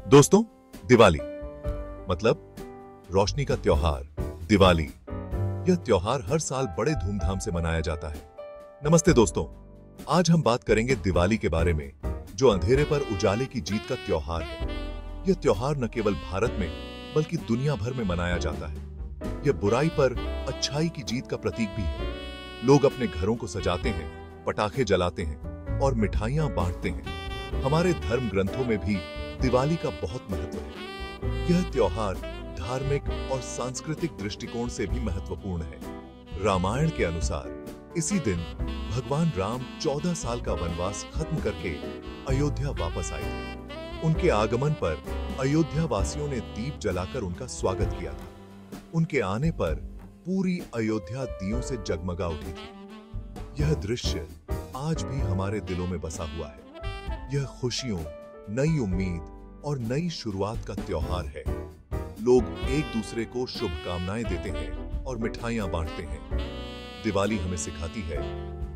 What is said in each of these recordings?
दोस्तों, दिवाली मतलब रोशनी का त्योहार दिवाली। यह त्योहार हर साल बड़े धूमधाम से मनाया जाता है। नमस्ते दोस्तों, आज हम बात करेंगे दिवाली के बारे में, जो अंधेरे पर उजाले की जीत का त्योहार है। यह त्योहार न केवल भारत में बल्कि दुनिया भर में मनाया जाता है। यह बुराई पर अच्छाई की जीत का प्रतीक भी है। लोग अपने घरों को सजाते हैं, पटाखे जलाते हैं और मिठाइयां बांटते हैं। हमारे धर्म ग्रंथों में भी दिवाली का बहुत महत्व है। यह त्योहार धार्मिक और सांस्कृतिक दृष्टिकोण से भी महत्वपूर्ण है। रामायण के अनुसार इसी दिन भगवान राम 14 साल का वनवास खत्म करके अयोध्या वापस आए थे। उनके आगमन पर अयोध्या वासियों ने दीप जलाकर उनका स्वागत किया था। उनके आने पर पूरी अयोध्या दियों से जगमगा उठी थी। यह दृश्य आज भी हमारे दिलों में बसा हुआ है। यह खुशियों, नई उम्मीद और नई शुरुआत का त्योहार है। लोग एक दूसरे को शुभकामनाएं देते हैं और मिठाइयां बांटते हैं। दिवाली हमें सिखाती है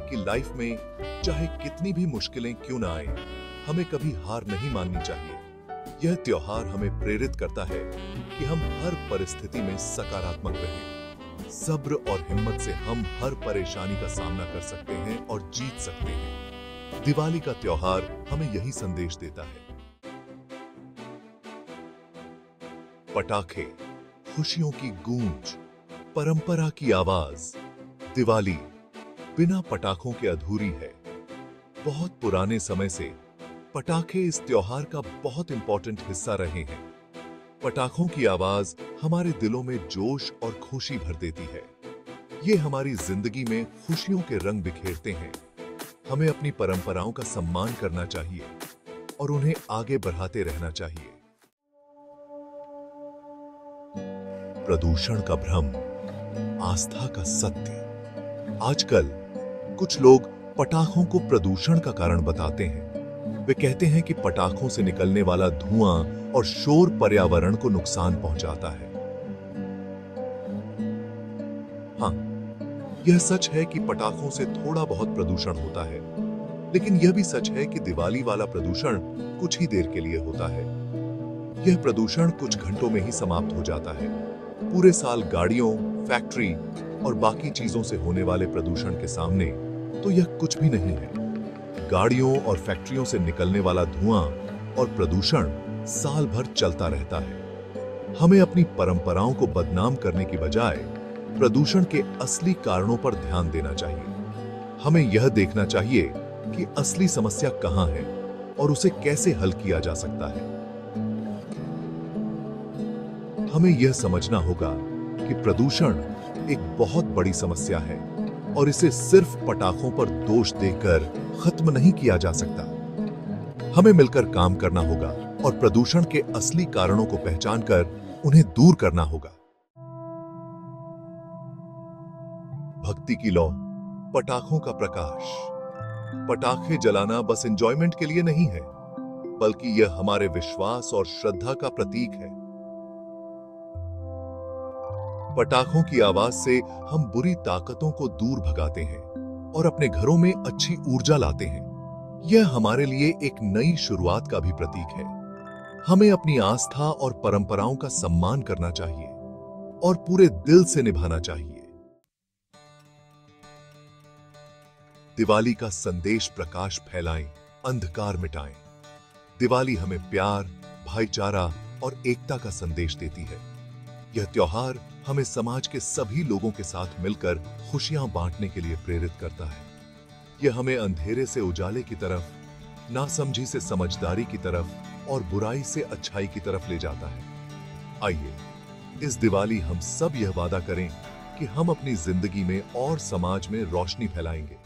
कि लाइफ में चाहे कितनी भी मुश्किलें क्यों ना आए, हमें कभी हार नहीं माननी चाहिए। यह त्योहार हमें प्रेरित करता है कि हम हर परिस्थिति में सकारात्मक रहें। सब्र और हिम्मत से हम हर परेशानी का सामना कर सकते हैं और जीत सकते हैं। दिवाली का त्योहार हमें यही संदेश देता है। पटाखे, खुशियों की गूंज, परंपरा की आवाज। दिवाली बिना पटाखों के अधूरी है। बहुत पुराने समय से पटाखे इस त्योहार का बहुत इंपॉर्टेंट हिस्सा रहे हैं। पटाखों की आवाज हमारे दिलों में जोश और खुशी भर देती है। ये हमारी जिंदगी में खुशियों के रंग बिखेरते हैं। हमें अपनी परंपराओं का सम्मान करना चाहिए और उन्हें आगे बढ़ाते रहना चाहिए। प्रदूषण का भ्रम, आस्था का सत्य। आजकल कुछ लोग पटाखों को प्रदूषण का कारण बताते हैं। वे कहते हैं कि पटाखों से निकलने वाला धुआं और शोर पर्यावरण को नुकसान पहुंचाता है। हाँ, यह सच है कि पटाखों से थोड़ा बहुत प्रदूषण होता है, लेकिन यह भी सच है कि दिवाली वाला प्रदूषण कुछ ही देर के लिए होता है। यह प्रदूषण कुछ घंटों में ही समाप्त हो जाता है। पूरे साल गाड़ियों, फैक्ट्री और बाकी चीजों से होने वाले प्रदूषण के सामने तो यह कुछ भी नहीं है। गाड़ियों और फैक्ट्रियों से निकलने वाला धुआं और प्रदूषण साल भर चलता रहता है। हमें अपनी परंपराओं को बदनाम करने की बजाय प्रदूषण के असली कारणों पर ध्यान देना चाहिए। हमें यह देखना चाहिए कि असली समस्या कहां है और उसे कैसे हल किया जा सकता है। हमें यह समझना होगा कि प्रदूषण एक बहुत बड़ी समस्या है और इसे सिर्फ पटाखों पर दोष देकर खत्म नहीं किया जा सकता। हमें मिलकर काम करना होगा और प्रदूषण के असली कारणों को पहचानकर उन्हें दूर करना होगा। भक्ति की लौ, पटाखों का प्रकाश। पटाखे जलाना बस एंजॉयमेंट के लिए नहीं है, बल्कि यह हमारे विश्वास और श्रद्धा का प्रतीक है। पटाखों की आवाज से हम बुरी ताकतों को दूर भगाते हैं और अपने घरों में अच्छी ऊर्जा लाते हैं। यह हमारे लिए एक नई शुरुआत का भी प्रतीक है। हमें अपनी आस्था और परंपराओं का सम्मान करना चाहिए और पूरे दिल से निभाना चाहिए। दिवाली का संदेश प्रकाश फैलाएं, अंधकार मिटाएं। दिवाली हमें प्यार, भाईचारा और एकता का संदेश देती है। यह त्योहार हमें समाज के सभी लोगों के साथ मिलकर खुशियां बांटने के लिए प्रेरित करता है। यह हमें अंधेरे से उजाले की तरफ, नासमझी से समझदारी की तरफ और बुराई से अच्छाई की तरफ ले जाता है। आइए, इस दिवाली हम सब यह वादा करें कि हम अपनी जिंदगी में और समाज में रोशनी फैलाएंगे।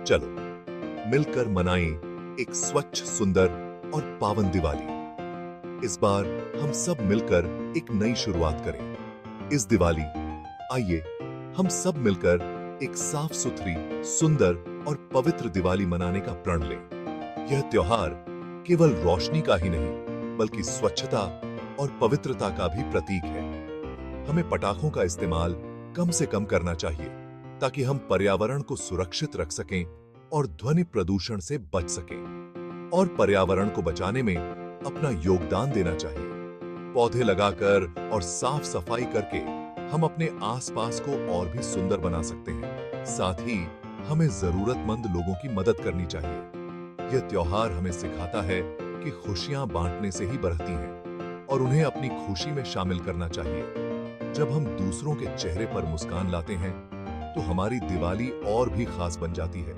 चलो मिलकर मनाएं एक स्वच्छ, सुंदर और पावन दिवाली। इस बार हम सब मिलकर एक नई शुरुआत करें। इस दिवाली आइए हम सब मिलकर एक साफ सुथरी, सुंदर और पवित्र दिवाली मनाने का प्रण लें। यह त्योहार केवल रोशनी का ही नहीं, बल्कि स्वच्छता और पवित्रता का भी प्रतीक है। हमें पटाखों का इस्तेमाल कम से कम करना चाहिए ताकि हम पर्यावरण को सुरक्षित रख सकें और ध्वनि प्रदूषण से बच सकें। और पर्यावरण को बचाने में अपना योगदान देना चाहिए। पौधे लगाकर और साफ सफाई करके हम अपने आसपास को और भी सुंदर बना सकते हैं। साथ ही हमें जरूरतमंद लोगों की मदद करनी चाहिए। यह त्योहार हमें सिखाता है कि खुशियां बांटने से ही बढ़ती हैं और उन्हें अपनी खुशी में शामिल करना चाहिए। जब हम दूसरों के चेहरे पर मुस्कान लाते हैं तो हमारी दिवाली और भी खास बन जाती है।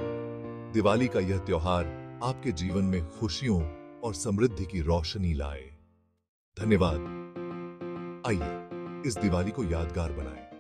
दिवाली का यह त्योहार आपके जीवन में खुशियों और समृद्धि की रोशनी लाए। धन्यवाद। आइए इस दिवाली को यादगार बनाएं।